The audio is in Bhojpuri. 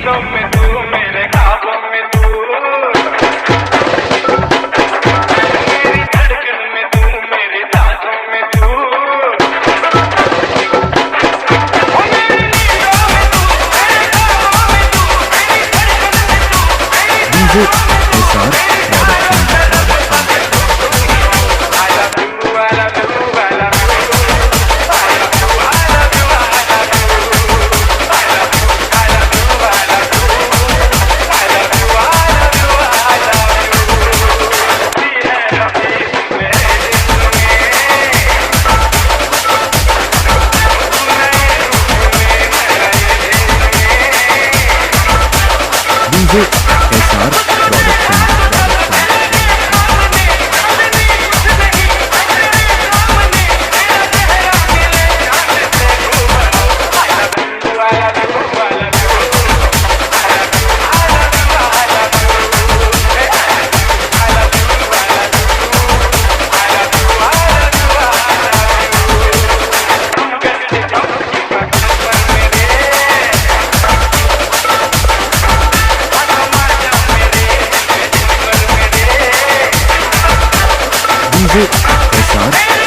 नींदों में तू, मेरे ख्वाबों में तू, मेरी धड़कन में तू, मेरी सांसों में तू, ओ मेरी नींदों में तू, मेरे ख्वाबों में तू, मेरी धड़कन में तू, मेरी DJ SR production. DJ SR production. DJ SR